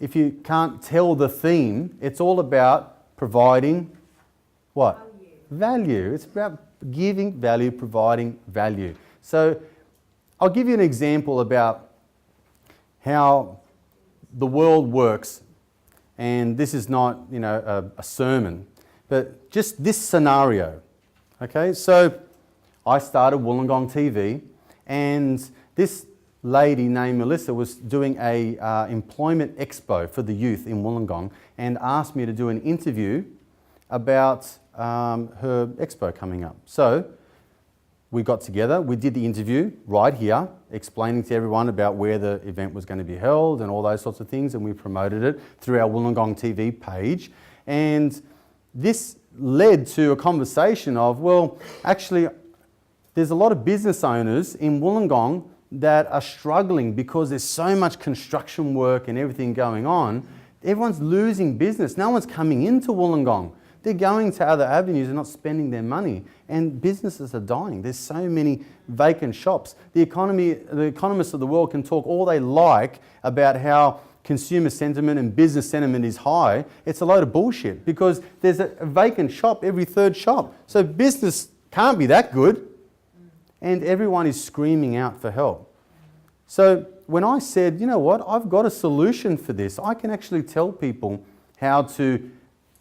if you can't tell the theme, it's all about providing what? Value. It's about giving value, providing value. So I'll give you an example about how the world works. And this is not, a sermon, but just this scenario. Okay, so I started Wollongong TV, and this lady named Melissa was doing a employment expo for the youth in Wollongong and asked me to do an interview about her expo coming up. So we got together, we did the interview right here, explaining to everyone about where the event was going to be held and all those sorts of things, and we promoted it through our Wollongong TV page. And this led to a conversation of, well, actually, there's a lot of business owners in Wollongong that are struggling because there's so much construction work and everything going on. Everyone's losing business. No one's coming into Wollongong. They're going to other avenues and not spending their money. And businesses are dying. There's so many vacant shops. The economists of the world can talk all they like about how consumer sentiment and business sentiment is high. It's a load of bullshit because there's a vacant shop every third shop. So business can't be that good. And everyone is screaming out for help. So when I said, you know what, I've got a solution for this, I can actually tell people how to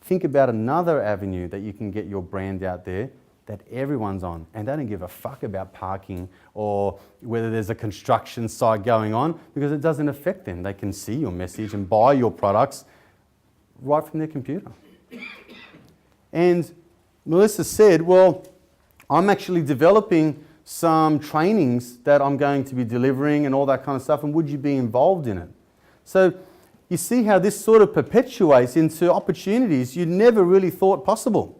think about another avenue that you can get your brand out there that everyone's on, and they don't give a fuck about parking or whether there's a construction site going on, because it doesn't affect them. They can see your message and buy your products right from their computer. And Melissa said, well, I'm actually developing some trainings that I'm going to be delivering and all that kind of stuff, and would you be involved in it? So you see how this sort of perpetuates into opportunities you never really thought possible.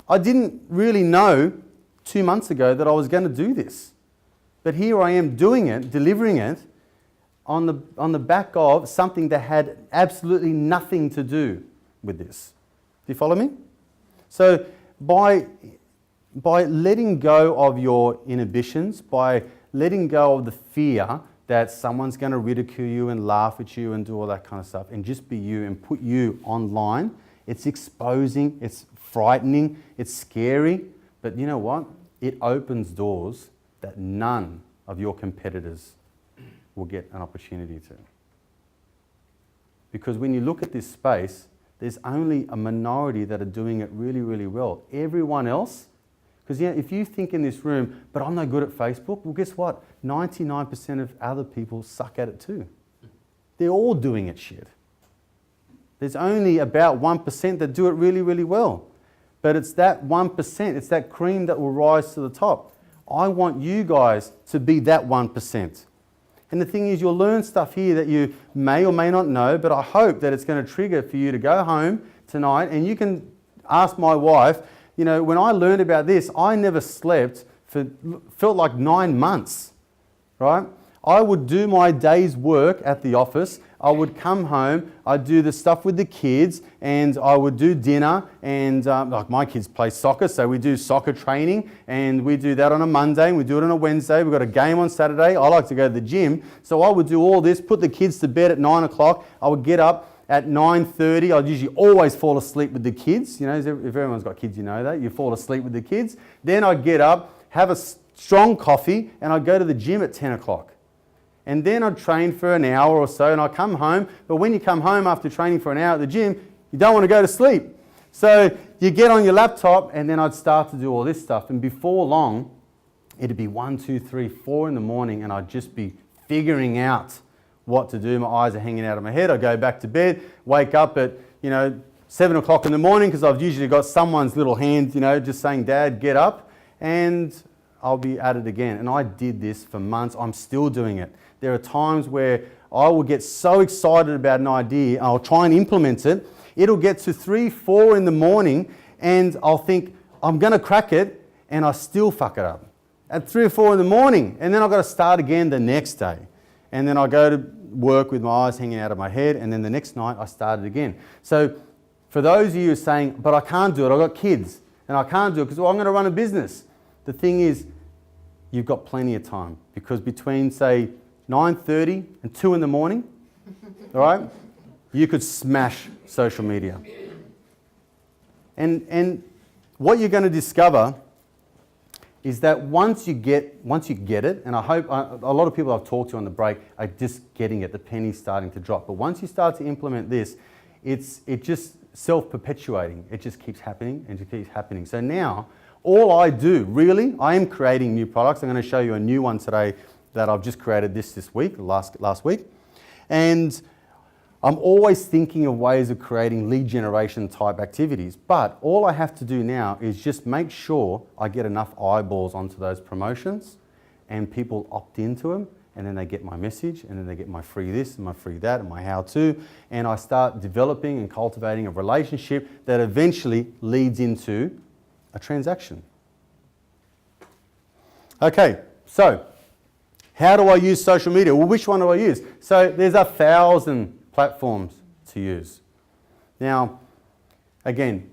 I didn't really know 2 months ago that I was going to do this. But here I am doing it, delivering it, on the back of something that had absolutely nothing to do with this. Do you follow me? So by letting go of your inhibitions, by letting go of the fear that someone's going to ridicule you and laugh at you and do all that kind of stuff, and just be you and put you online, it's exposing, it's frightening, it's scary, but you know what? It opens doors that none of your competitors will get an opportunity to. Because when you look at this space, there's only a minority that are doing it really, really well. Everyone else, because if you think in this room, but I'm no good at Facebook, well, guess what? 99% of other people suck at it too. They're all doing it shit. There's only about 1% that do it really, really well. But it's that 1%, it's that cream that will rise to the top. I want you guys to be that 1%. And the thing is, you'll learn stuff here that you may or may not know, but I hope that it's going to trigger for you to go home tonight and you can ask my wife, when I learned about this, I never slept for, felt like 9 months, right? I would do my day's work at the office. I would come home, I'd do the stuff with the kids, and I would do dinner, and like my kids play soccer, so we do soccer training, and we do that on a Monday, and we do it on a Wednesday. We've got a game on Saturday. I like to go to the gym, so I would do all this, put the kids to bed at 9 o'clock. I would get up at 9:30. I'd usually always fall asleep with the kids. If everyone's got kids, you know that. You fall asleep with the kids. Then I'd get up, have a strong coffee, and I'd go to the gym at 10 o'clock. And then I'd train for an hour or so, and I'd come home. But when you come home after training for an hour at the gym, you don't want to go to sleep. So you get on your laptop, and then I'd start to do all this stuff. And before long, it'd be 1, 2, 3, 4 in the morning, and I'd just be figuring out what to do. My eyes are hanging out of my head. I go back to bed, wake up at 7 o'clock in the morning, because I've usually got someone's little hand, just saying, "Dad, get up," and I'll be at it again. And I did this for months. I'm still doing it. There are times where I will get so excited about an idea, I'll try and implement it. It'll get to 3, 4 in the morning, and I'll think, I'm going to crack it, and I still fuck it up. At 3 or 4 in the morning, and then I've got to start again the next day. And then I go to work with my eyes hanging out of my head, and then the next night I start it again. So for those of you who are saying, but I can't do it, I've got kids, and I can't do it because I'm going to run a business. The thing is, you've got plenty of time, because between, say, 9:30 and 2 in the morning, all right? you could smash social media. And what you're going to discover is that once you get it, and I hope a lot of people I've talked to on the break are just getting it, the penny's starting to drop. But once you start to implement this, it just self-perpetuating. It just keeps happening and it keeps happening. So now, all I do, really, I am creating new products. I'm going to show you a new one today that I've just created this week, last week. And I'm always thinking of ways of creating lead generation type activities, but all I have to do now is just make sure I get enough eyeballs onto those promotions and people opt into them, and then they get my message, and then they get my free this and my free that and my how-to, and I start developing and cultivating a relationship that eventually leads into a transaction. Okay, so how do I use social media? Well, which one do I use? So there's 1,000 platforms to use. Now, again,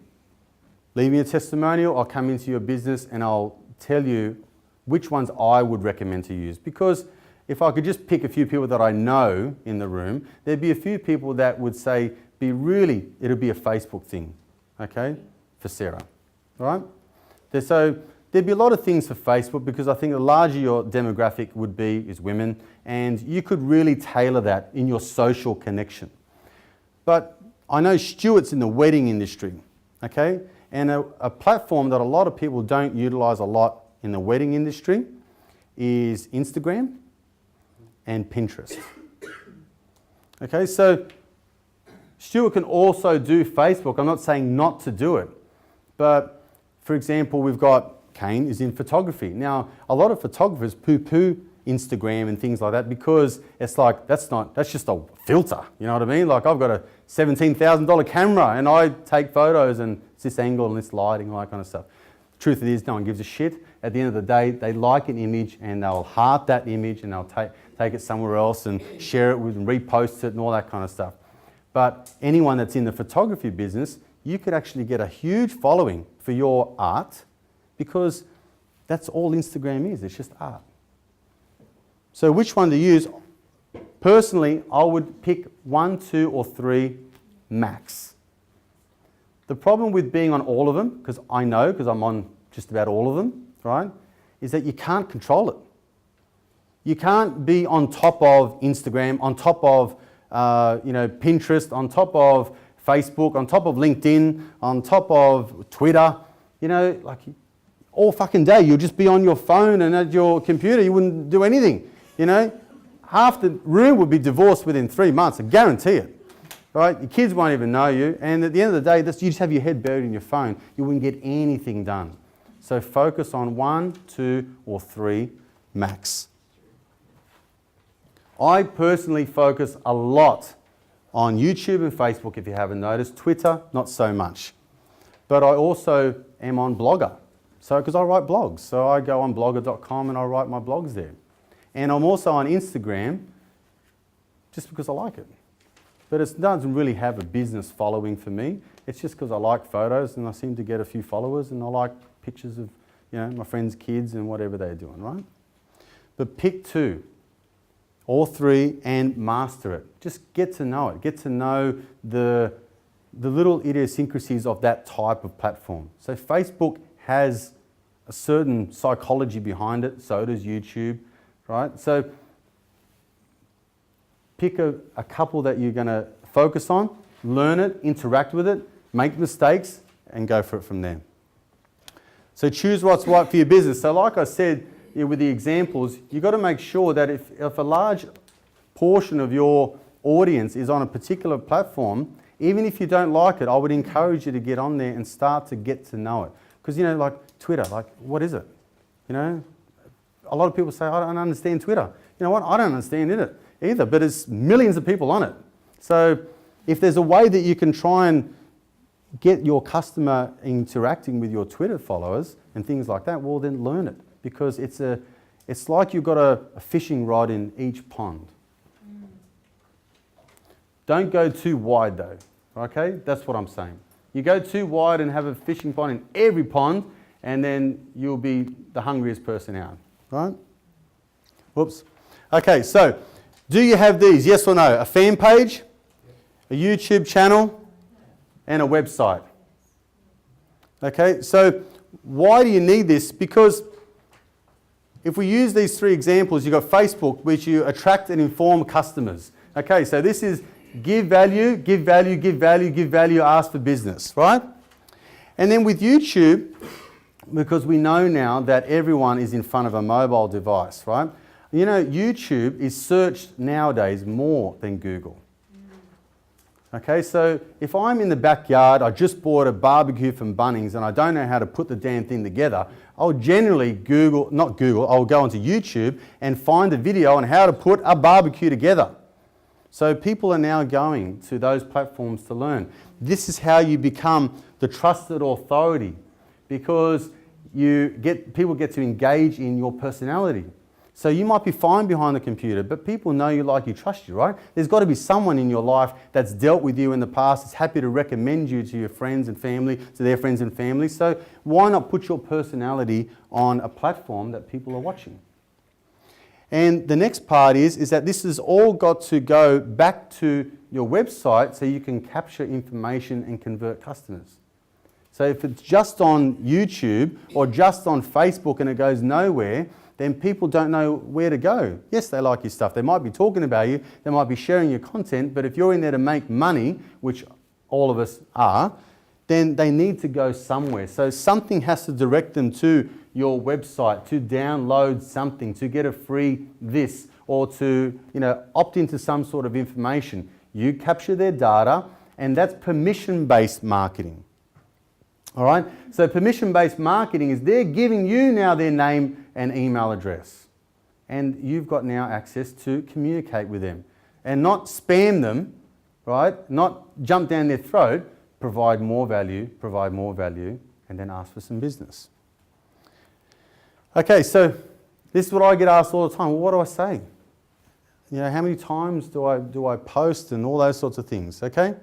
leave me a testimonial, I'll come into your business and I'll tell you which ones I would recommend to use. Because if I could just pick a few people that I know in the room, there'd be a few people that would say, it'll be a Facebook thing, okay, for Sarah, all right? So there'd be a lot of things for Facebook because I think the larger your demographic is women, and you could really tailor that in your social connection. But I know Stuart's in the wedding industry, okay? And a platform that a lot of people don't utilize a lot in the wedding industry is Instagram and Pinterest. Okay, so Stuart can also do Facebook. I'm not saying not to do it, but for example, we've got Kane is in photography. Now, a lot of photographers poo-poo Instagram and things like that because it's like, that's just a filter, you know what I mean? Like I've got a $17,000 camera and I take photos and it's this angle and this lighting, all that kind of stuff. The truth is, no one gives a shit. At the end of the day, they like an image and they'll heart that image and they'll take it somewhere else and share it with and repost it and all that kind of stuff. But anyone that's in the photography business, you could actually get a huge following for your art because that's all Instagram is, it's just art. So which one to use? Personally, I would pick 1, 2 or 3 max. The problem with being on all of them, because I know, because I'm on just about all of them, right, is that you can't control it. You can't be on top of Instagram, on top of Pinterest, on top of Facebook, on top of LinkedIn, on top of Twitter, like all fucking day. You'll just be on your phone and at your computer. You wouldn't do anything, Half the room would be divorced within 3 months, I guarantee it. Right? Your kids won't even know you. And at the end of the day, you just have your head buried in your phone. You wouldn't get anything done. So focus on 1, 2 or 3 max. I personally focus a lot on YouTube and Facebook, if you haven't noticed. Twitter, not so much. But I also am on Blogger. So, because I write blogs. So I go on blogger.com and I write my blogs there. And I'm also on Instagram just because I like it. But it doesn't really have a business following for me. It's just because I like photos and I seem to get a few followers and I like pictures of my friends' kids and whatever they're doing, right? But pick 2 or 3 and master it. Just get to know it. Get to know the little idiosyncrasies of that type of platform. So Facebook has a certain psychology behind it, so does YouTube, right? So pick a couple that you're going to focus on, learn it, interact with it, make mistakes, and go for it from there. So choose what's right for your business. So like I said with the examples, you've got to make sure that if a large portion of your audience is on a particular platform, even if you don't like it, I would encourage you to get on there and start to get to know it. Because, like Twitter, like, what is it? A lot of people say, I don't understand Twitter. You know what? I don't understand it either, but there's millions of people on it. So if there's a way that you can try and get your customer interacting with your Twitter followers and things like that, well, then learn it. Because it's like you've got a fishing rod in each pond. Don't go too wide though, okay? That's what I'm saying. You go too wide and have a fishing pond in every pond, and then you'll be the hungriest person out, right? Whoops. Okay, so do you have these? Yes or no? A fan page? a YouTube channel, and a website. Okay, so why do you need this? Because if we use these three examples, you've got Facebook, which you attract and inform customers. Okay, so this is give value, give value, give value, give value, ask for business, right? And then with YouTube, because we know now that everyone is in front of a mobile device, right? You know, YouTube is searched nowadays more than Google. Okay, so if I'm in the backyard, I just bought a barbecue from Bunnings and I don't know how to put the damn thing together, I'll generally I'll go onto YouTube and find a video on how to put a barbecue together. So people are now going to those platforms to learn. This is how you become the trusted authority, because people get to engage in your personality. So you might be fine behind the computer, but people know you, like you, trust you, right? There's got to be someone in your life that's dealt with you in the past, that's happy to recommend you to your friends and family, to their friends and family. So why not put your personality on a platform that people are watching? And the next part is that this has all got to go back to your website so you can capture information and convert customers. So if it's just on YouTube or just on Facebook and it goes nowhere, then people don't know where to go. Yes, they like your stuff. They might be talking about you. They might be sharing your content. But if you're in there to make money, which all of us are, then they need to go somewhere. So something has to direct them to your website, to download something, to get a free this, or to opt into some sort of information. You capture their data, and that's permission-based marketing. All right? So permission-based marketing is they're giving you now their name and email address. And you've got now access to communicate with them. And not spam them, right? Not jump down their throat, provide more value, and then ask for some business. Okay, so this is what I get asked all the time. Well, what do I say? How many times do I post and all those sorts of things, okay?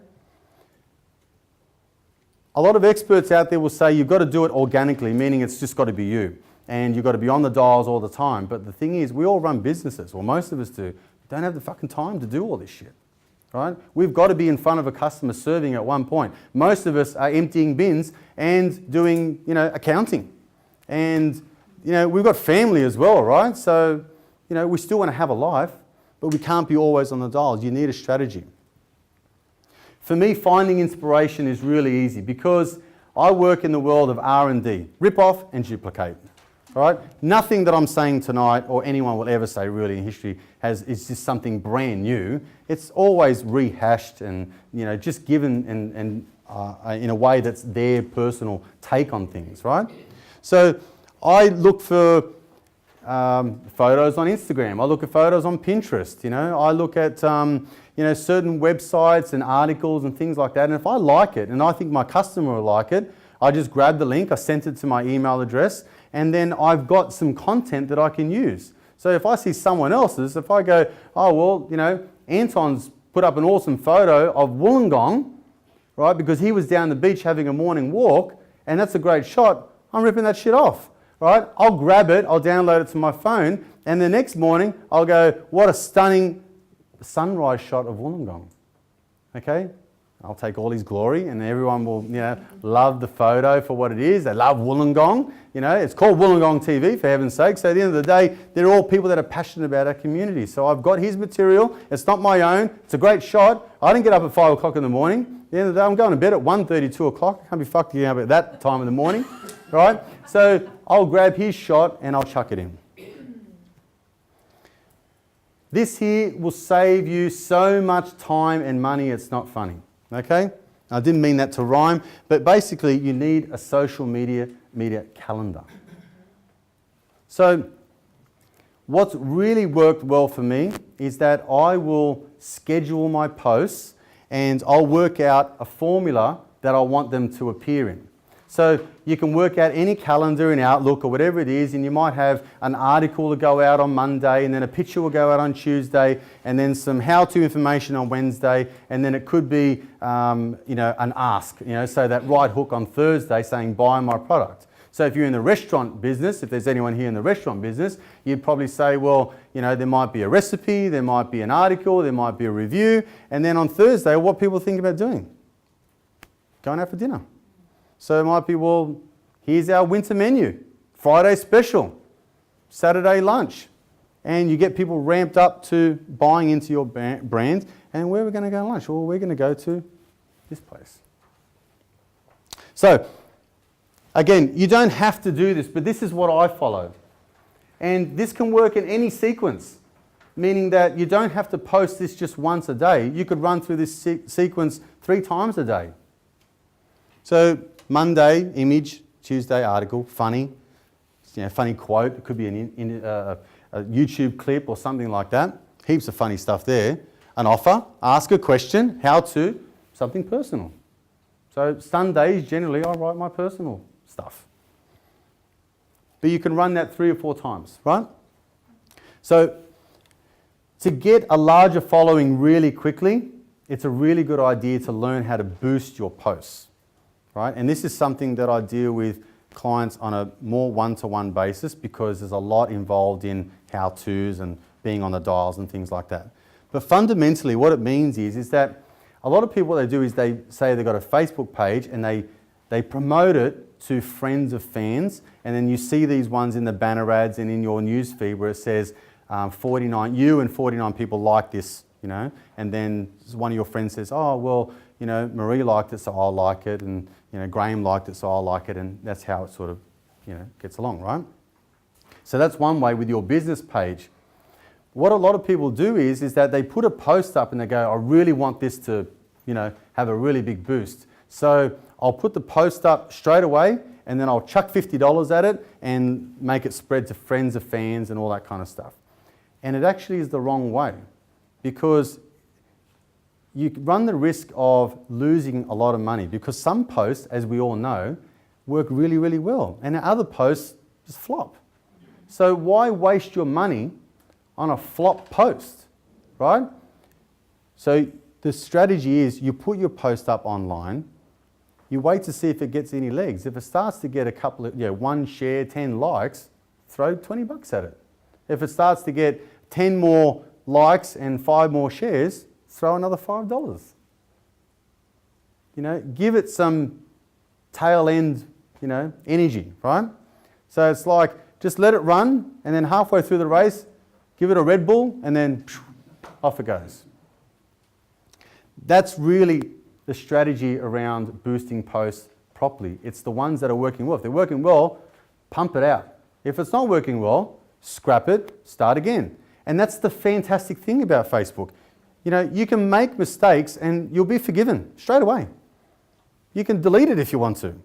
A lot of experts out there will say you've got to do it organically, meaning it's just got to be you. And you've got to be on the dials all the time. But the thing is, we all run businesses, or most of us do. Don't have the fucking time to do all this shit, right? We've got to be in front of a customer serving at one point. Most of us are emptying bins and doing, accounting. And, we've got family as well, right? So, we still want to have a life, but we can't be always on the dials. You need a strategy. For me, finding inspiration is really easy because I work in the world of R&D, rip off and duplicate. All right? Nothing that I'm saying tonight or anyone will ever say really in history is just something brand new. It's always rehashed and just given in a way that's their personal take on things, right? So I look for photos on Instagram. I look at photos on Pinterest. I look at certain websites and articles and things like that. And if I like it and I think my customer will like it, I just grab the link, I send it to my email address, and then I've got some content that I can use. So if I see someone else's, if I go, oh, well, Anton's put up an awesome photo of Wollongong, right, because he was down the beach having a morning walk, and that's a great shot, I'm ripping that shit off, right? I'll grab it, I'll download it to my phone, and the next morning I'll go, what a stunning sunrise shot of Wollongong, okay? I'll take all his glory and everyone will, love the photo for what it is. They love Wollongong. It's called Wollongong TV, for heaven's sake. So at the end of the day, they're all people that are passionate about our community. So I've got his material. It's not my own. It's a great shot. I didn't get up at 5 o'clock in the morning. At the end of the day, I'm going to bed at 1:30, 2 o'clock. I can't be fucked getting up at that time in the morning, right? So I'll grab his shot and I'll chuck it in. This here will save you so much time and money, it's not funny. Okay? I didn't mean that to rhyme, but basically you need a social media calendar. So what's really worked well for me is that I will schedule my posts and I'll work out a formula that I want them to appear in. So you can work out any calendar in Outlook or whatever it is, and you might have an article to go out on Monday, and then a picture will go out on Tuesday, and then some how-to information on Wednesday, and then it could be, an ask, so that right hook on Thursday saying buy my product. So if you're in the restaurant business, if there's anyone here in the restaurant business, you'd probably say, well, you know, there might be a recipe, there might be an article, there might be a review, and then on Thursday, what people think about doing? Going out for dinner. So it might be, well, here's our winter menu, Friday special, Saturday lunch. And you get people ramped up to buying into your brand. And where are we going to go to lunch? Well, we're going to go to this place. So, again, you don't have to do this, but this is what I follow. And this can work in any sequence, meaning that you don't have to post this just once a day. You could run through this sequence 3 times a day. So, Monday, image, Tuesday, article, funny, you know, funny quote. It could be a YouTube clip or something like that. Heaps of funny stuff there. An offer, ask a question, how to, something personal. So Sundays, generally, I write my personal stuff. But you can run that 3 or 4 times, right? So to get a larger following really quickly, it's a really good idea to learn how to boost your posts, right? And this is something that I deal with clients on a more one-to-one basis because there's a lot involved in how-tos and being on the dials and things like that. But fundamentally what it means is that a lot of people, what they do is they say they've got a Facebook page and they promote it to friends of fans, and then you see these ones in the banner ads and in your news feed where it says 49, you and 49 people like this, you know, and then one of your friends says, oh, well, you know, Marie liked it, so I'll like it, and you know, Graham liked it, so I'll like it, and that's how it sort of, you know, gets along, right? So that's one way with your business page. What a lot of people do is that they put a post up and they go, I really want this to, you know, have a really big boost. So I'll put the post up straight away and then I'll chuck $50 at it and make it spread to friends of fans and all that kind of stuff. And it actually is the wrong way because you run the risk of losing a lot of money because some posts, as we all know, work really, really well and other posts just flop. So why waste your money on a flop post, right? So the strategy is you put your post up online, you wait to see if it gets any legs. If it starts to get a couple of, 1 share, 10 likes, throw $20 at it. If it starts to get 10 more likes and 5 more shares, throw another $5. You know, give it some tail end, energy, right? So it's like, just let it run and then halfway through the race, give it a Red Bull and then off it goes. That's really the strategy around boosting posts properly. It's the ones that are working well. If they're working well, pump it out. If it's not working well, scrap it, start again. And that's the fantastic thing about Facebook. You know, you can make mistakes and you'll be forgiven straight away. You can delete it if you want to.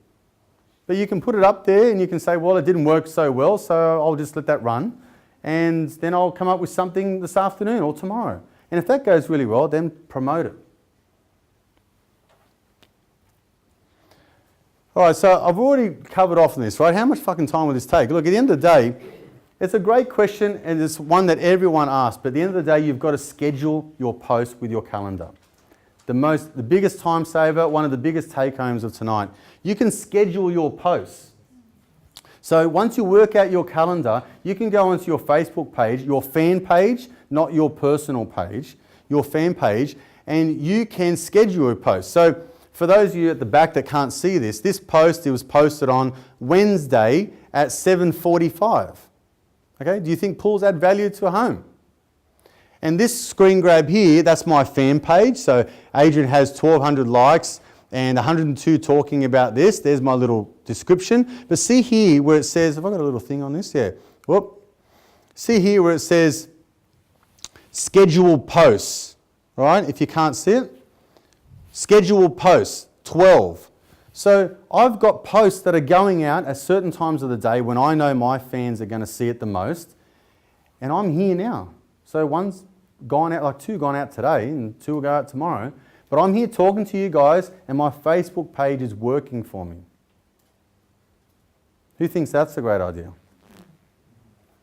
But you can put it up there and you can say, well, it didn't work so well, so I'll just let that run. And then I'll come up with something this afternoon or tomorrow. And if that goes really well, then promote it. All right, so I've already covered off on this, right? How much fucking time will this take? Look, at the end of the day, it's a great question and it's one that everyone asks, but at the end of the day, you've got to schedule your post with your calendar. The biggest time saver, one of the biggest take-homes of tonight, you can schedule your posts. So once you work out your calendar, you can go onto your Facebook page, your fan page, not your personal page, your fan page, and you can schedule a post. So for those of you at the back that can't see this, this post, it was posted on Wednesday at 7:45. Okay, do you think pools add value to a home? And this screen grab here, that's my fan page. So Adrian has 1,200 likes and 102 talking about this. There's my little description. But see here where it says, have I got a little thing on this? Yeah. Whoop. See here where it says schedule posts, right? If you can't see it. Schedule posts, 12. So I've got posts that are going out at certain times of the day when I know my fans are going to see it the most. And I'm here now. So one's gone out, like 2 gone out today and 2 will go out tomorrow. But I'm here talking to you guys and my Facebook page is working for me. Who thinks that's a great idea?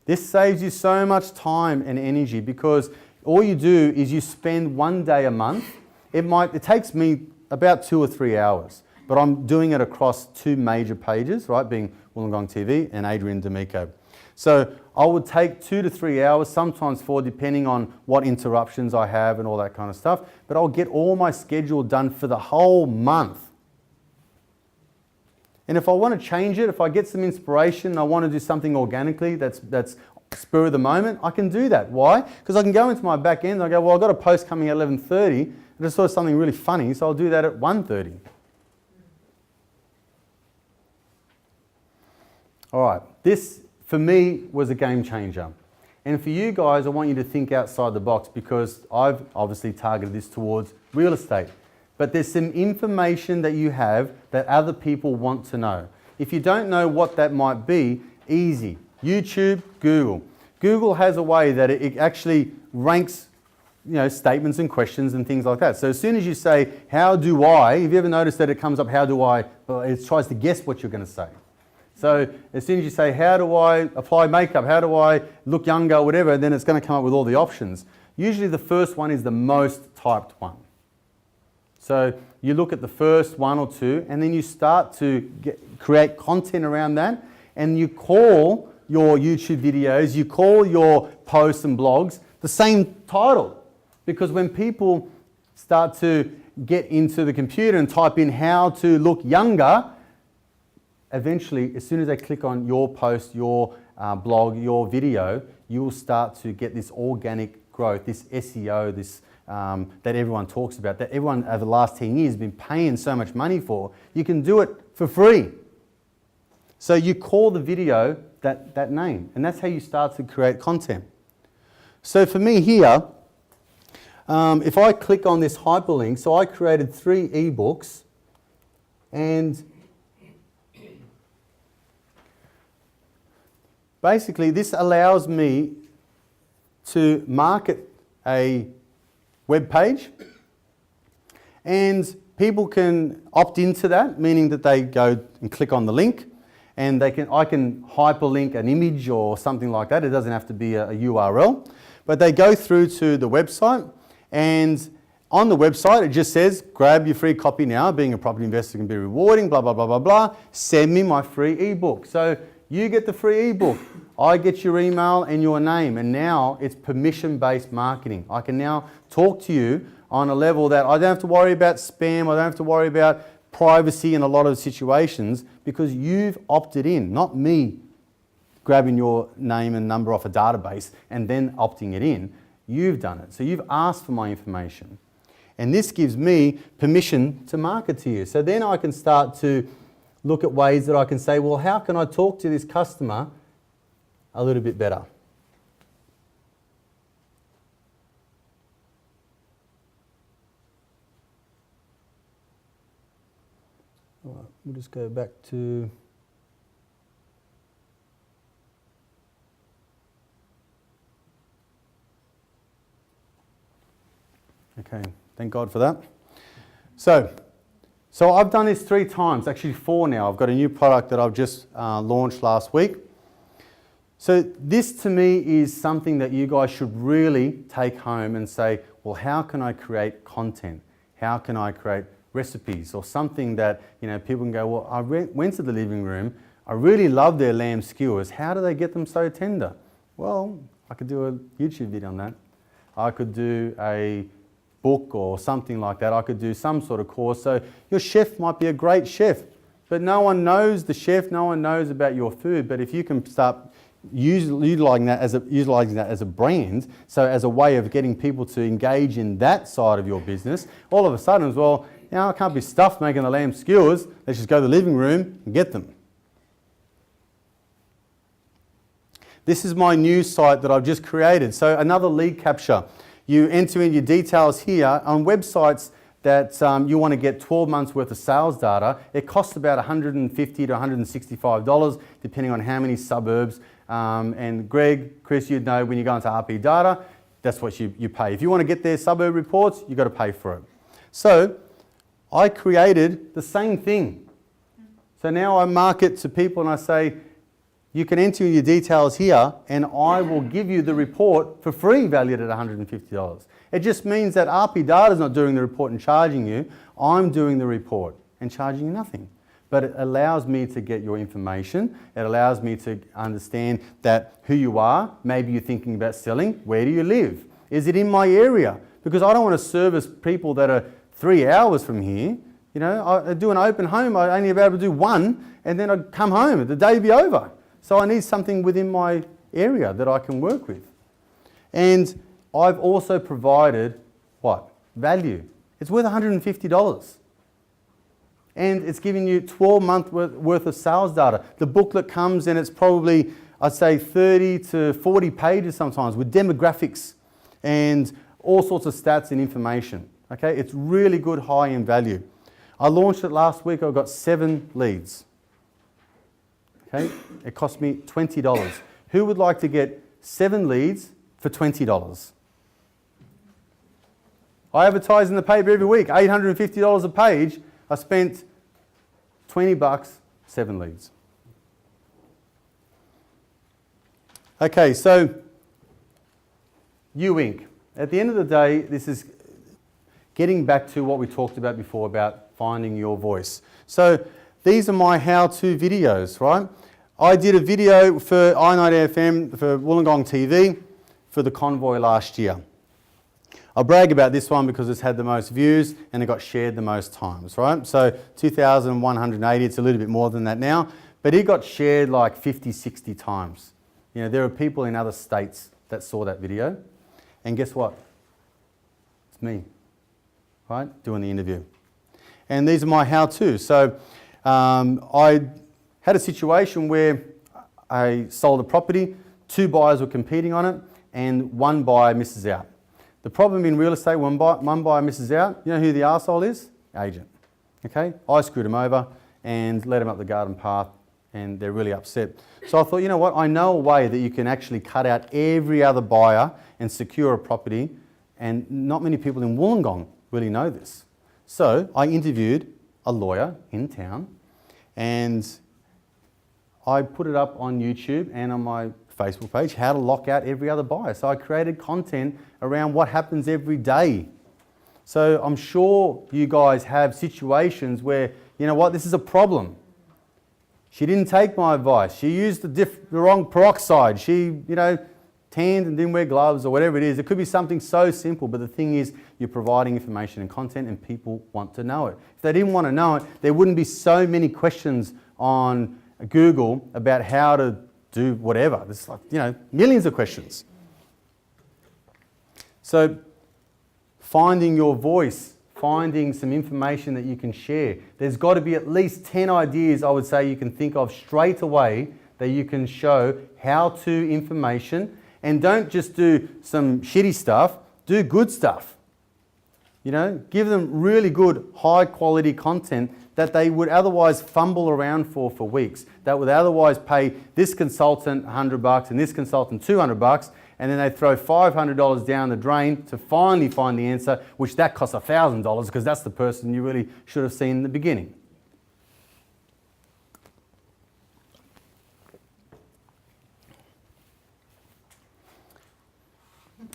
This saves you so much time and energy because all you do is you spend 1 day a month. It takes me about 2 or 3 hours. but I'm doing it across two major pages, right, being Wollongong TV and Adrian D'Amico. So I would take 2 to 3 hours, sometimes 4, depending on what interruptions I have and all that kind of stuff, but I'll get all my schedule done for the whole month. And if I want to change it, if I get some inspiration, I want to do something organically that's spur of the moment, I can do that. Why? Because I can go into my back end and I go, well, I've got a post coming at 11:30, and I saw something really funny, so I'll do that at 1:30. All right, this for me was a game changer. And for you guys, I want you to think outside the box, because I've obviously targeted this towards real estate. But there's some information that you have that other people want to know. If you don't know what that might be, easy. YouTube, Google. Google has a way that it actually ranks, statements and questions and things like that. So as soon as you say, how do I, have you ever noticed that it comes up, how do I, it tries to guess what you're going to say. So as soon as you say, how do I apply makeup, how do I look younger, whatever, then it's going to come up with all the options. Usually the first one is the most typed one. So you look at the first 1 or 2, and then you start to create content around that, and you call your YouTube videos, you call your posts and blogs the same title. Because when people start to get into the computer and type in how to look younger, eventually, as soon as they click on your post, your blog, your video, you will start to get this organic growth, this SEO, this that everyone talks about, that everyone over the last 10 years has been paying so much money for. You can do it for free. So you call the video that name, and that's how you start to create content. So for me here, if I click on this hyperlink, so I created 3 ebooks, and basically this allows me to market a web page, and people can opt into that, meaning that they go and click on the link, and I can hyperlink an image or something like that. It doesn't have to be a URL, but they go through to the website, and on the website it just says, grab your free copy now, being a property investor can be rewarding, blah, blah, blah, blah, blah, send me my free ebook. So you get the free ebook, I get your email and your name, and now it's permission-based marketing. I can now talk to you on a level that I don't have to worry about spam, I don't have to worry about privacy in a lot of situations, because you've opted in, not me grabbing your name and number off a database and then opting it in. You've done it. So you've asked for my information. And this gives me permission to market to you. So then I can start to look at ways that I can say, well, how can I talk to this customer a little bit better? All right, we'll just go back to... Okay, thank God for that. So I've done this 3 times, actually 4 now. I've got a new product that I've just launched last week. So this to me is something that you guys should really take home and say, well, how can I create content? How can I create recipes or something that people can go, well, I went to the living room, I really love their lamb skewers. How do they get them so tender? Well, I could do a YouTube video on that. I could do a book or something like that. I could do some sort of course. So your chef might be a great chef, but no one knows the chef, no one knows about your food. But if you can start utilizing that as a brand, so as a way of getting people to engage in that side of your business, all of a sudden as well, I can't be stuffed making the lamb skewers. Let's just go to the living room and get them. This is my new site that I've just created. So another lead capture. You enter in your details here on websites that you want to get 12 months worth of sales data. It costs about $150 to $165, depending on how many suburbs. And Greg, Chris, you'd know when you go into RP data, that's what you pay. If you want to get their suburb reports, you've got to pay for it. So I created the same thing. So now I market to people and I say, you can enter your details here and I will give you the report for free, valued at $150. It just means that RP Data is not doing the report and charging you. I'm doing the report. and charging you nothing. But it allows me to get your information. It allows me to understand that who you are. Maybe you're thinking about selling. Where do you live? Is it in my area? Because I don't want to service people that are 3 hours from here. You know, I do an open home, I only be able to do one, and then I'd come home, the day would be over. So I need something within my area that I can work with. And I've also provided, what? Value. It's worth $150. And it's giving you 12 months worth of sales data. The booklet comes and it's probably, I'd say 30 to 40 pages sometimes with demographics and all sorts of stats and information. Okay, it's really good, high in value. I launched it last week, I got 7 leads. Okay, it cost me $20. Who would like to get 7 leads for $20? I advertise in the paper every week, $850 a page. I spent $20, 7 leads. Okay, so You Inc. At the end of the day, this is getting back to what we talked about before about finding your voice. So these are my how-to videos, right? I did a video for i90FM for Wollongong TV for the convoy last year. I brag about this one because it's had the most views and it got shared the most times, right? So 2,180, it's a little bit more than that now, but it got shared like 50, 60 times. You know, there are people in other states that saw that video, and guess what? It's me, right, doing the interview. And these are my how-tos. So I had a situation where I sold a property, 2 buyers were competing on it, and 1 buyer misses out. The problem in real estate, when one buyer misses out, you know who the arsehole is? Agent. Okay? I screwed him over and led him up the garden path, and they're really upset. So I thought, you know what? I know a way that you can actually cut out every other buyer and secure a property, and not many people in Wollongong really know this. So I interviewed a lawyer in town, and I put it up on YouTube and on my Facebook page, how to lock out every other buyer. So I created content around what happens every day. So I'm sure you guys have situations where, you know what, this is a problem. She didn't take my advice. She used the wrong peroxide. She, you know, tanned and didn't wear gloves or whatever it is. It could be something so simple, but the thing is, you're providing information and content and people want to know it. If they didn't want to know it, there wouldn't be so many questions on Google about how to do whatever. There's like, you know, millions of questions. So finding your voice, finding some information that you can share. There's got to be at least 10 ideas, I would say, you can think of straight away that you can show how-to information. And don't just do some shitty stuff, do good stuff. You know, give them really good, high-quality content that they would otherwise fumble around for weeks, that would otherwise pay this consultant $100 and this consultant $200, and then they throw $500 down the drain to finally find the answer, which that costs $1,000 because that's the person you really should have seen in the beginning.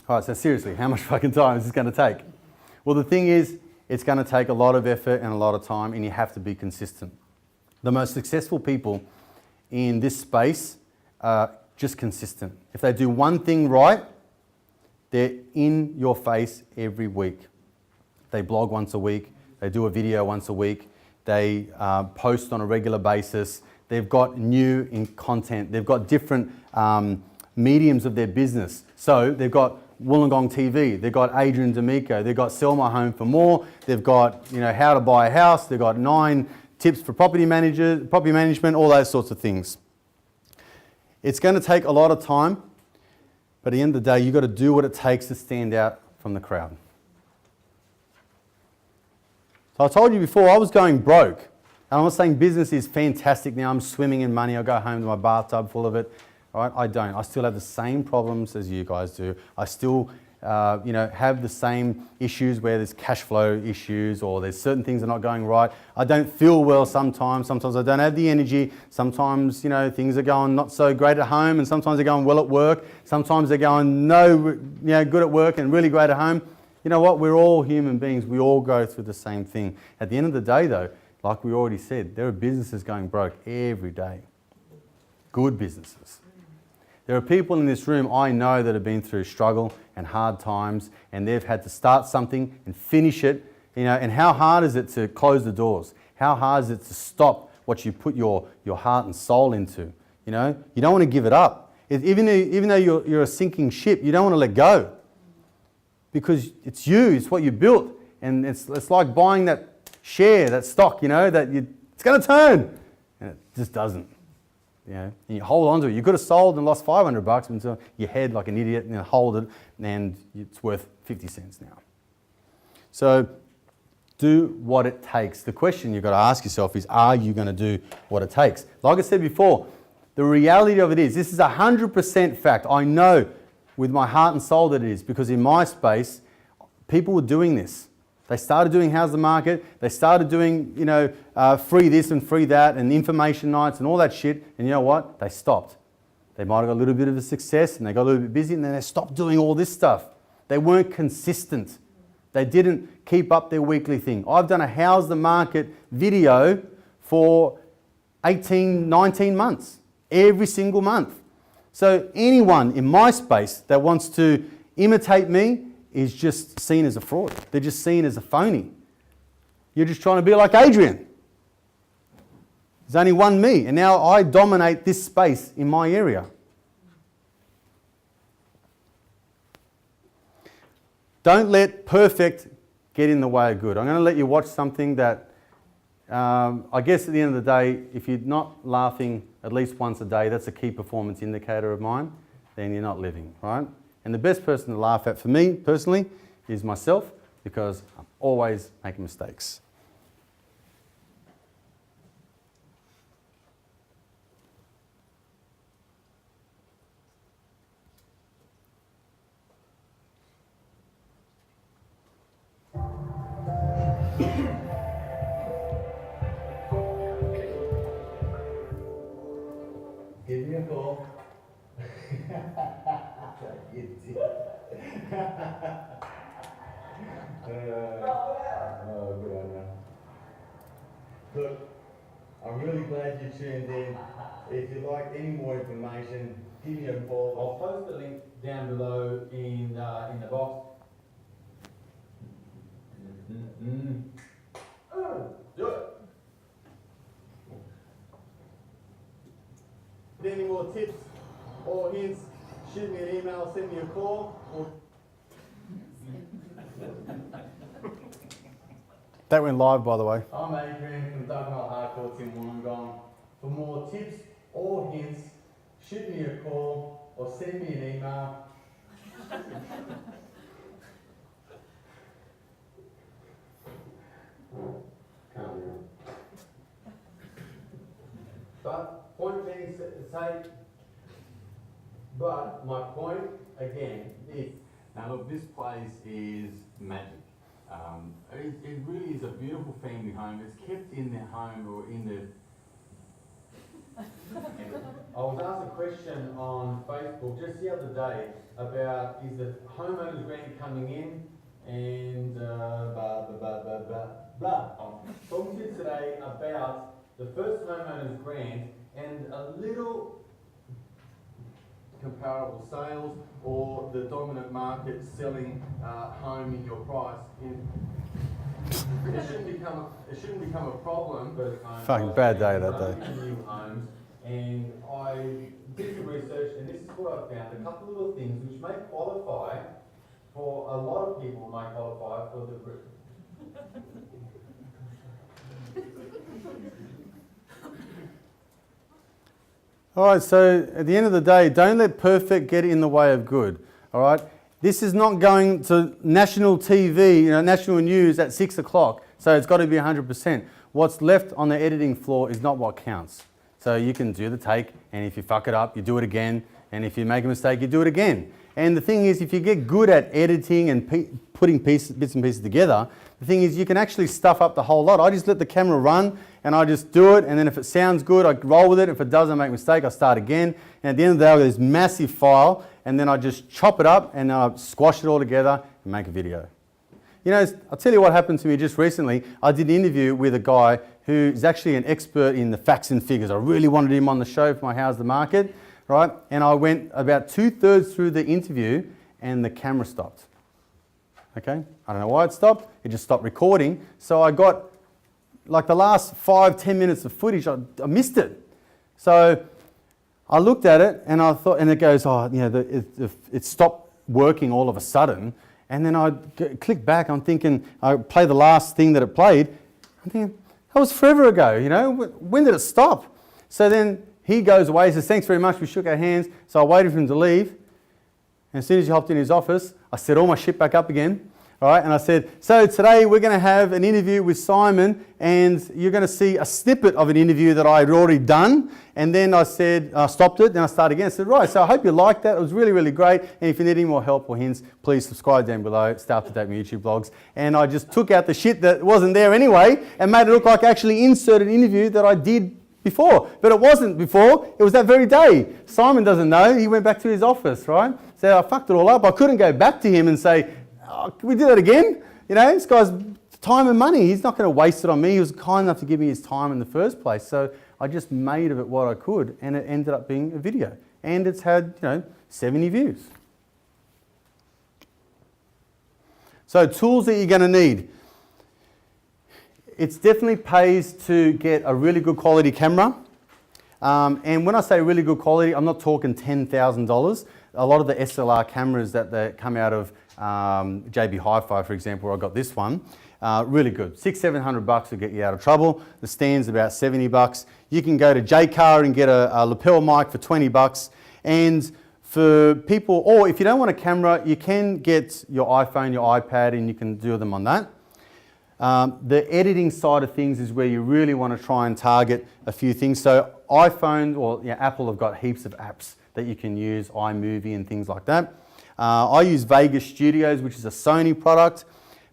All right, so seriously, how much fucking time is this going to take? Well, the thing is, it's going to take a lot of effort and a lot of time, and you have to be consistent. The most successful people in this space are just consistent. If they do one thing right, they're in your face every week. They blog once a week, they do a video once a week, they post on a regular basis, they've got new in content, they've got different mediums of their business. So they've got Wollongong TV, they've got Adrian D'Amico, they've got Sell My Home for More, they've got, you know, how to buy a house, they've got 9 tips for property management, all those sorts of things. It's going to take a lot of time, but at the end of the day, you've got to do what it takes to stand out from the crowd. So I told you before, I was going broke. And I'm not saying business is fantastic now, I'm swimming in money, I go home to my bathtub full of it. Right? I don't. I still have the same problems as you guys do. I still you know, have the same issues where there's cash flow issues or there's certain things are not going right. I don't feel well sometimes. Sometimes I don't have the energy. Sometimes, you know, things are going not so great at home, and sometimes they're going well at work. Sometimes they're going good at work and really great at home. You know what? We're all human beings. We all go through the same thing. At the end of the day, though, like we already said, there are businesses going broke every day. Good businesses. There are people in this room I know that have been through struggle and hard times, and they've had to start something and finish it. And how hard is it to close the doors? How hard is it to stop what you put your heart and soul into? You don't want to give it up. Even though you're a sinking ship, you don't want to let go. Because it's you, it's what you built. And it's like buying that share, that stock, it's going to turn. And it just doesn't. And you hold on to it. You could have sold and lost $500 until you head like an idiot and hold it, and it's worth 50 cents now. So do what it takes. The question you've got to ask yourself is, are you going to do what it takes? Like I said before, the reality of it is, this is 100% fact. I know with my heart and soul that it is, because in my space, people were doing this. They started doing How's the Market? They started doing, free this and free that and information nights and all that shit. And you know what? They stopped. They might have got a little bit of a success and they got a little bit busy, and then they stopped doing all this stuff. They weren't consistent. They didn't keep up their weekly thing. I've done a How's the Market video for 18, 19 months, every single month. So anyone in my space that wants to imitate me is just seen as a fraud. They're just seen as a phony. You're just trying to be like Adrian. There's only one me, and now I dominate this space in my area. Don't let perfect get in the way of good. I'm going to let you watch something that, I guess at the end of the day, if you're not laughing at least once a day, that's a key performance indicator of mine, then you're not living, right? And the best person to laugh at for me, personally, is myself, because I'm always making mistakes. Give me a call. Oh, good on you. Look, I'm really glad you tuned in. If you'd like any more information, give me a call. I'll post the link down below in the box. Do it. Any more tips or hints, shoot me an email, send me a call. That went live, by the way. I'm Adrian from Doughnall Hardcourts in Wollongong. For more tips or hints, shoot me a call or send me an email. But point being say, but my point again is, now look, this place is magic. It really is a beautiful family home. It's kept in the home or in the. I was asked a question on Facebook just the other day about, is the homeowners grant coming in, and blah blah blah blah blah blah. I'm talking to you today about the first homeowners grant and a little comparable sales or the dominant market selling home in your price. It shouldn't become a problem, but fucking bad day that day. New homes, and I did some research, and this is what I found: a couple of little things which may qualify for a lot of people, may qualify for the group. All right, so at the end of the day, don't let perfect get in the way of good, all right? This is not going to national TV, national news at 6 o'clock, so it's got to be 100%. What's left on the editing floor is not what counts. So you can do the take, and if you fuck it up, you do it again, and if you make a mistake, you do it again. And the thing is, if you get good at editing and putting bits and pieces together, the thing is you can actually stuff up the whole lot. I just let the camera run and I just do it, and then if it sounds good, I roll with it. If it doesn't, make a mistake, I start again. And at the end of the day, I've got this massive file, and then I just chop it up and I squash it all together and make a video. I'll tell you what happened to me just recently. I did an interview with a guy who is actually an expert in the facts and figures. I really wanted him on the show for my How's the Market, right? And I went about 2/3 through the interview and the camera stopped. Okay, I don't know why it stopped. It just stopped recording. So I got like the last 5-10 minutes of footage. I missed it. So I looked at it and I thought, and it goes, oh, you know, it stopped working all of a sudden. And then I click back. I'm thinking, I play the last thing that it played. I'm thinking, that was forever ago. You know, when did it stop? So then he goes away. He says, thanks very much. We shook our hands. So I waited for him to leave. And as soon as he hopped in his office, I set all my shit back up again. All right, and I said, so today we're going to have an interview with Simon, and you're going to see a snippet of an interview that I had already done. And then I said, I stopped it, then I started again. I said, right, so I hope you liked that. It was really, really great. And if you need any more help or hints, please subscribe down below. Stay up to date with YouTube blogs. And I just took out the shit that wasn't there anyway and made it look like I actually inserted an interview that I did before. But it wasn't before. It was that very day. Simon doesn't know. He went back to his office, right? So I fucked it all up. I couldn't go back to him and say, oh, can we do that again? You know, this guy's time and money. He's not going to waste it on me. He was kind enough to give me his time in the first place. So I just made of it what I could, and it ended up being a video. And it's had, 70 views. So tools that you're going to need. It definitely pays to get a really good quality camera. And when I say really good quality, I'm not talking $10,000. A lot of the SLR cameras that come out of JB Hi-Fi, for example, where I got this one, really good. $600-700 will get you out of trouble. The stand's about $70. You can go to Jcar and get a lapel mic for $20. And for people, or if you don't want a camera, you can get your iPhone, your iPad, and you can do them on that. The editing side of things is where you really want to try and target a few things. So iPhone, or Apple have got heaps of apps that you can use, iMovie and things like that. I use Vegas Studios, which is a Sony product,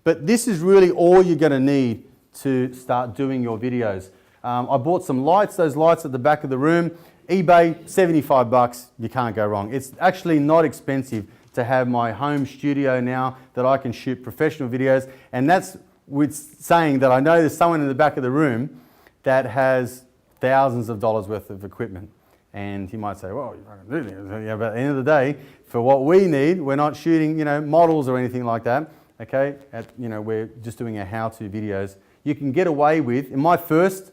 but this is really all you're going to need to start doing your videos. I bought some lights, those lights at the back of the room, eBay, $75, you can't go wrong. It's actually not expensive to have my home studio now that I can shoot professional videos, and that's with saying that I know there's someone in the back of the room that has thousands of dollars worth of equipment. And you might say, well, you're not going to do this. Yeah, but at the end of the day, for what we need, we're not shooting, models or anything like that. Okay, we're just doing our how-to videos. You can get away with, in my first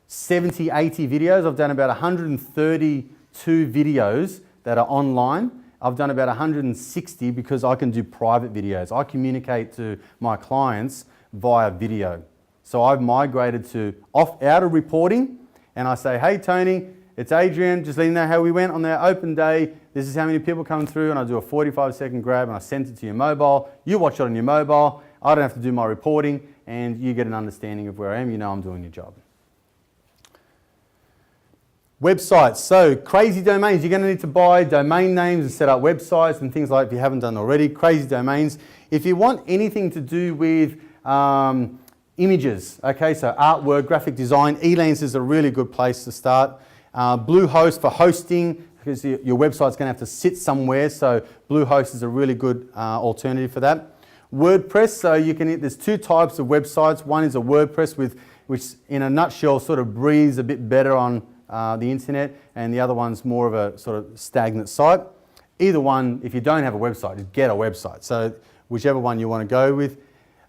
70, 80 videos, I've done about 132 videos that are online. I've done about 160 because I can do private videos. I communicate to my clients via video. So I've migrated out of reporting, and I say, hey, Tony, it's Adrian, just letting you know how we went on our open day. This is how many people come through, and I do a 45-second grab and I send it to your mobile. You watch it on your mobile. I don't have to do my reporting, and you get an understanding of where I am. You know I'm doing your job. Websites. So crazy domains. You're going to need to buy domain names and set up websites and things like that if you haven't done already. Crazy domains. If you want anything to do with images, okay, so artwork, graphic design, Elance is a really good place to start. Bluehost for hosting, because your website's going to have to sit somewhere, so Bluehost is a really good alternative for that. WordPress, so there's two types of websites. One is a WordPress which in a nutshell sort of breathes a bit better on the internet, and the other one's more of a sort of stagnant site. Either one, if you don't have a website, just get a website. So whichever one you want to go with.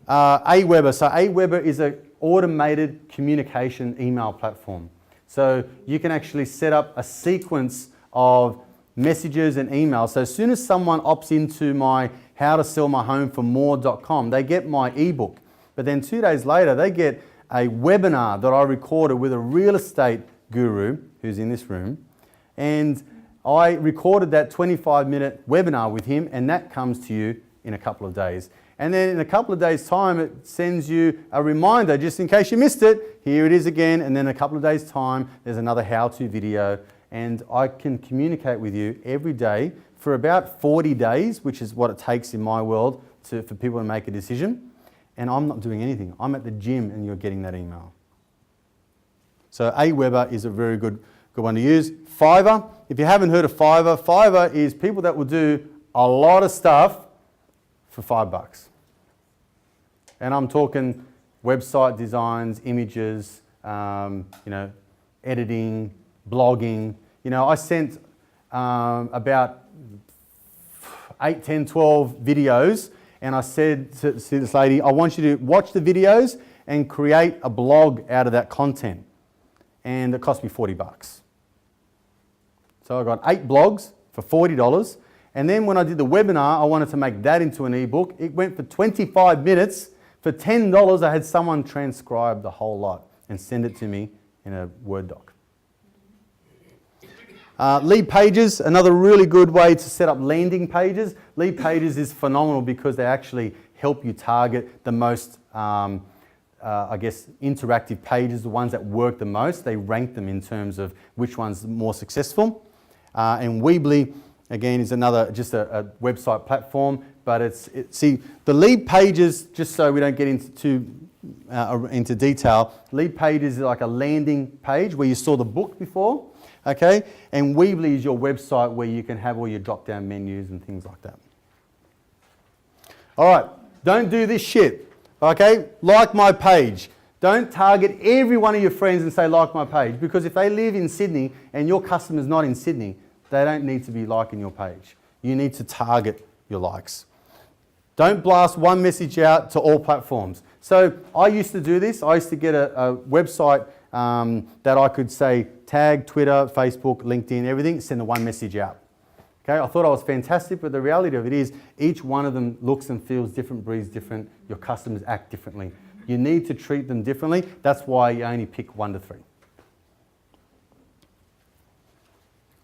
Aweber, so Aweber is an automated communication email platform. So you can actually set up a sequence of messages and emails. So as soon as someone opts into my howtosellmyhomeformore.com, they get my ebook. But then 2 days later, they get a webinar that I recorded with a real estate guru who's in this room. And I recorded that 25-minute webinar with him, and that comes to you in a couple of days. And then in a couple of days' time, it sends you a reminder, just in case you missed it. Here it is again. And then in a couple of days' time, there's another how-to video. And I can communicate with you every day for about 40 days, which is what it takes in my world for people to make a decision. And I'm not doing anything. I'm at the gym and you're getting that email. So Aweber is a very good one to use. Fiverr, if you haven't heard of Fiverr, Fiverr is people that will do a lot of stuff for $5. And I'm talking website designs, images, editing, blogging. I sent about 8, 10, 12 videos, and I said to this lady, I want you to watch the videos and create a blog out of that content. And it cost me $40. So I got 8 blogs for $40. And then when I did the webinar, I wanted to make that into an ebook. It went for 25 minutes. For $10, I had someone transcribe the whole lot and send it to me in a Word doc. Lead pages, another really good way to set up landing pages. Lead pages is phenomenal because they actually help you target the most, interactive pages, the ones that work the most. They rank them in terms of which one's more successful. And Weebly, again, is another, just a website platform, but see, the lead pages, just so we don't get into detail, lead pages is like a landing page where you saw the book before, okay? And Weebly is your website where you can have all your drop-down menus and things like that. All right, don't do this shit, okay? Like my page. Don't target every one of your friends and say like my page, because if they live in Sydney and your customer's not in Sydney, they don't need to be liking your page. You need to target your likes. Don't blast one message out to all platforms. So I used to do this. I used to get a website that I could say tag Twitter, Facebook, LinkedIn, everything, send the one message out. Okay, I thought I was fantastic, but the reality of it is each one of them looks and feels different, breathes different. Your customers act differently. You need to treat them differently. That's why you only pick 1 to 3.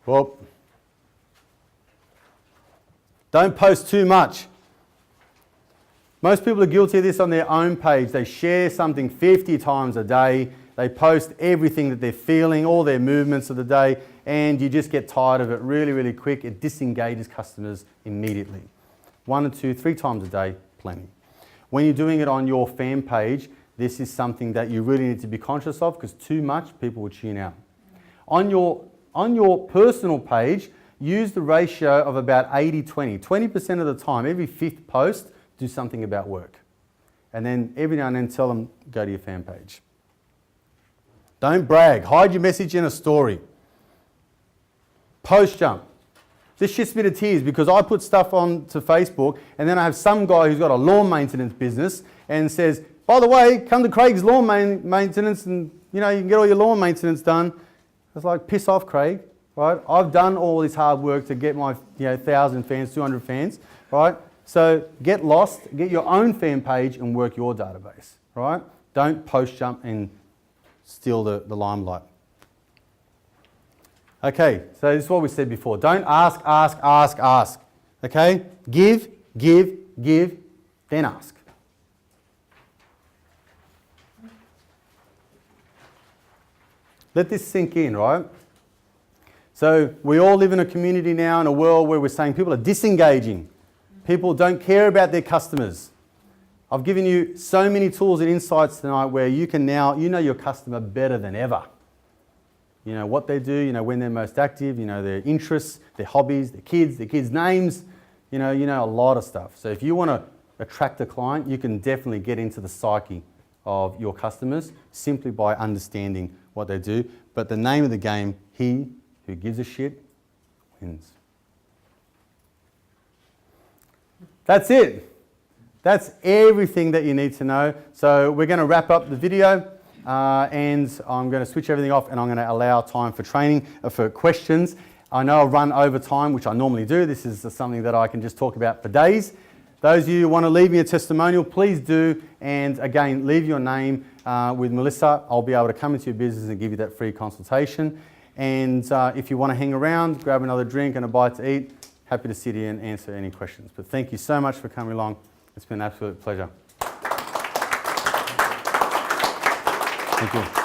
Well, don't post too much. Most people are guilty of this on their own page. They share something 50 times a day. They post everything that they're feeling, all their movements of the day, and you just get tired of it really, really quick. It disengages customers immediately. 1 or 2, 3 times a day, plenty. When you're doing it on your fan page, this is something that you really need to be conscious of, because too much, people will tune out. On your personal page, use the ratio of about 80-20. 20% of the time, every 5th post, do something about work. And then every now and then tell them, go to your fan page. Don't brag. Hide your message in a story. Post jump. This shits me to tears because I put stuff on to Facebook and then I have some guy who's got a lawn maintenance business and says, by the way, come to Craig's lawn maintenance and you can get all your lawn maintenance done. It's like, piss off, Craig. Right? I've done all this hard work to get my 1,000 fans, 200 fans, right? So get lost, get your own fan page and work your database, right? Don't post jump and steal the limelight. Okay, so this is what we said before. Don't ask. Okay? Give, then ask. Let this sink in, right? So we all live in a community now, in a world where we're saying people are disengaging. People don't care about their customers. I've given you so many tools and insights tonight where you can now, your customer better than ever. You know what they do, when they're most active, their interests, their hobbies, their kids' names, you know a lot of stuff. So if you want to attract a client, you can definitely get into the psyche of your customers simply by understanding what they do. But the name of the game, he who gives a shit wins. That's it. That's everything that you need to know. So we're going to wrap up the video and I'm going to switch everything off and I'm going to allow time for training, for questions. I know I'll run over time, which I normally do. This is something that I can just talk about for days. Those of you who want to leave me a testimonial, please do. And again, leave your name with Melissa. I'll be able to come into your business and give you that free consultation. And if you want to hang around, grab another drink and a bite to eat, happy to sit here and answer any questions. But thank you so much for coming along. It's been an absolute pleasure. Thank you.